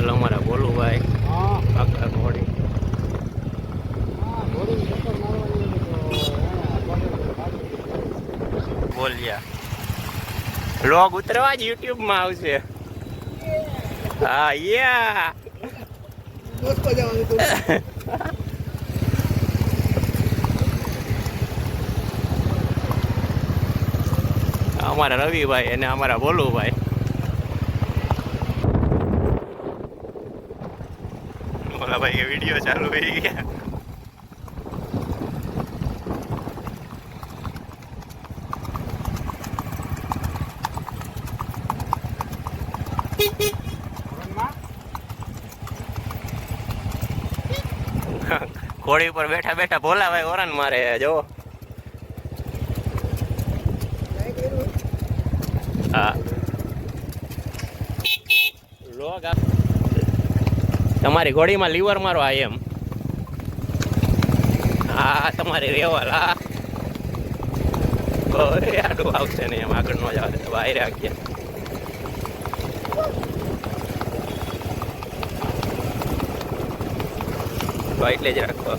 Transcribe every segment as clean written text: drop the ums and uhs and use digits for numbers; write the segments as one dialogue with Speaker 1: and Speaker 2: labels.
Speaker 1: હાલ અમારા બોલુભાઈ આખા ઘોડી બોલ્યા લોગ ઉતરવા જ યુટ્યુબ માં આવશે. હા યા અમારા રવિભાઈ અને અમારા બોલુભાઈ. બોલા ભાઈ કે વિડીયો ચાલુ થઈ ગયા. ઘોડી ઉપર બેઠા બેઠા ભોલા ભાઈ ઓરન મારે જો. હા લોગ તમારી ઘોડીમાં લીવર મારો આ એમ. હા તમારી રેવલ હા આડું આવશે ને એમ આગળ ન જવા દે બહાર રાખ્યા. એટલે જ રાખો.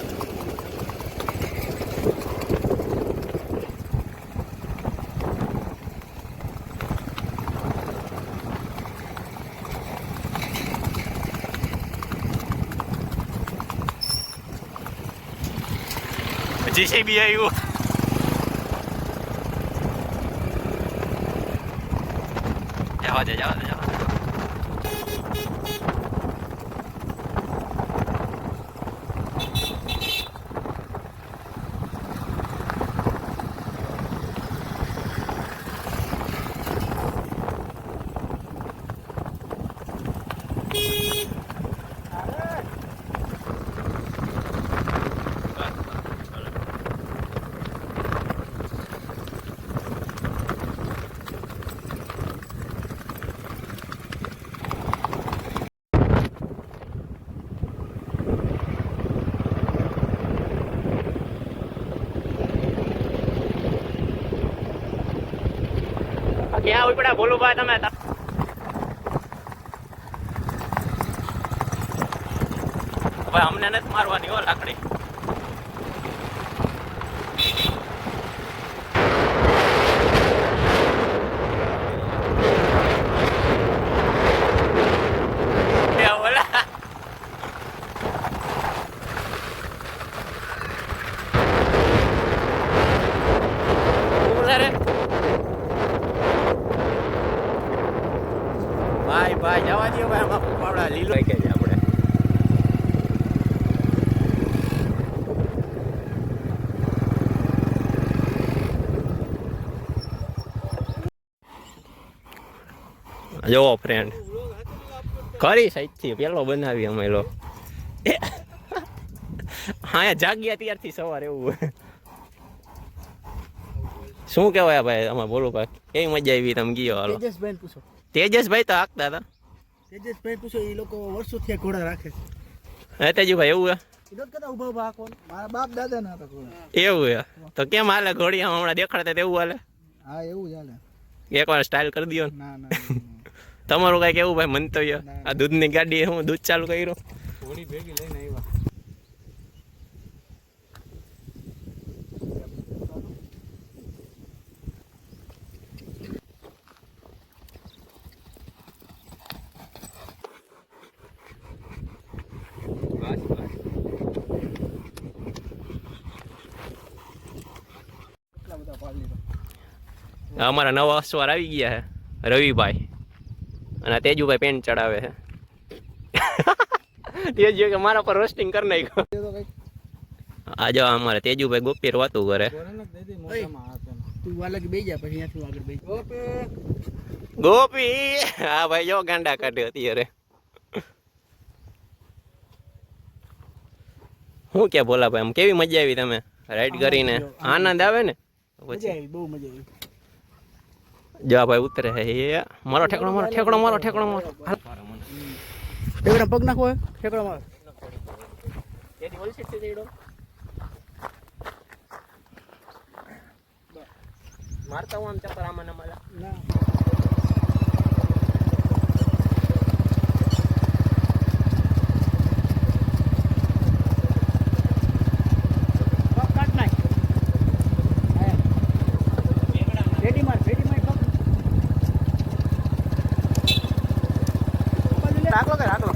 Speaker 1: JCB આવ્યું. જવા દે જવા દે જવા દે. ક્યાં ઉપડા બોલું ભાઈ તમે ભાઈ અમને નથી મારવાની હો લાકડી. ભાઈ ભાઈ જવા દો ભાઈ આમાં પાવડા લીલો કે છે આપણે. જો ફ્રેન્ડ કરી સાઈડથી પેલો બનાવી અમે લો હા જાગ્યા ત્યારથી સવારે એવું. શું કહેવાય ભાઈ આમાં બોલો ભાઈ કેવી મજા આવી તમે ગયો હાલો.
Speaker 2: પૂછો
Speaker 1: તેજસભાઈ તો હાંકતા હતા.
Speaker 2: તેજસભાઈ પૂછો એ લોકો વર્ષોથી ઘોડા રાખે.
Speaker 1: હે તેજુભાઈ એવું હે
Speaker 2: ઉભા ઉભા મારા બાપ દાદા ના હતા ઘોડા.
Speaker 1: એવું હે તો કેમ હાલે ઘોડિયા હમણાં દેખાડતા તેવું હાલે.
Speaker 2: હા એવું જ હાલે.
Speaker 1: એકવાર સ્ટાઇલ કરી દો ને.
Speaker 2: ના ના
Speaker 1: તમારું કઈ કેવું ભાઈ મંતવ્ય આ દૂધની ગાડી હું દૂધ ચાલુ કર્યું.
Speaker 2: ઘોડી ભેગી લઈને આવ્યા. અમારા નવા અસવાર આવી ગયા છે રવિભાઈ અને તેજુભાઈ પેન્ટ ચડાવે છે. તેજુ કે મારા પર રોસ્ટિંગ કરી નાખ્યો. આજે અમારે તેજુભાઈ ગોપીર વાતું કરે. ગોપી હા ભાઈ જો ગાંડા કાઢે અત્યારે. શું કે બોલા ભાઈ આમ કેવી મજા આવી તમે રાઈડ કરીને આનંદ આવે ને. પછી બહુ મજા આવી.
Speaker 1: જા ભાઈ ઉતરે હે મારો ઠેકડો મારો ઠેકડો મારો ઠેકડો મારો
Speaker 2: ઠેકડા પગ નાખો ઠેકડો મારો.
Speaker 1: તેડી ઓલ સીટ તેડો મારતા હું આમ ચક્કર આમાં ના મારા ના રાખલો કે રાખલો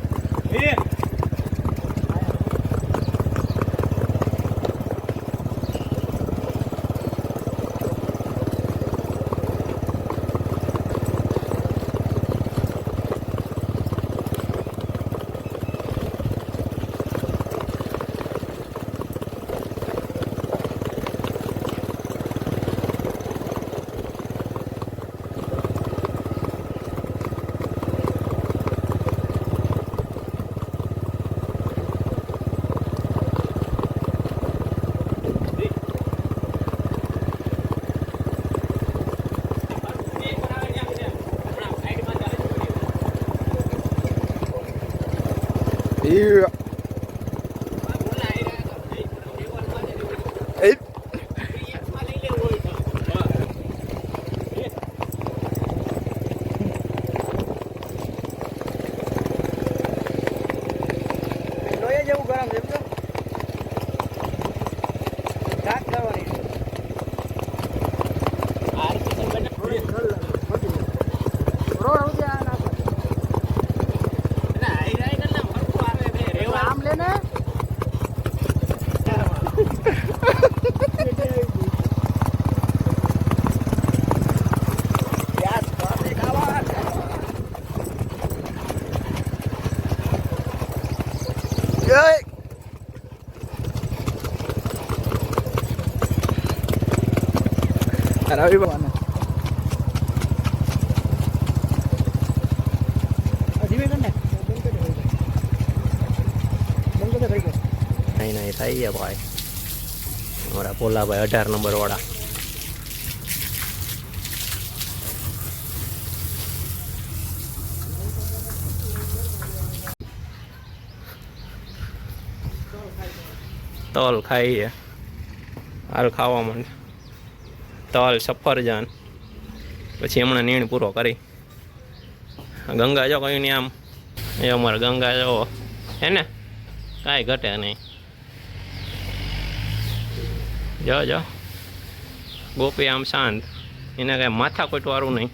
Speaker 1: જેવું ગરમ છે કાક કરવાની રોડ ઉજ્યા આમ લેને રવિ બાબા નહીં નહીં થઈ ગયા ભાઈ અમારા પોલાભાઈ 18 નંબર વાળા તલ ખાઈએ હાલ ખાવા માંડે તલ સફરજન પછી હમણાં નીણ પૂરો કરી ગંગા જો કયું નહીં આમ એ અમારે ગંગા જો હે ને કાંઈ ઘટે નહીં જો ગોપી આમ શાંત એને કાંઈ માથા કોઈટ વાળું નહીં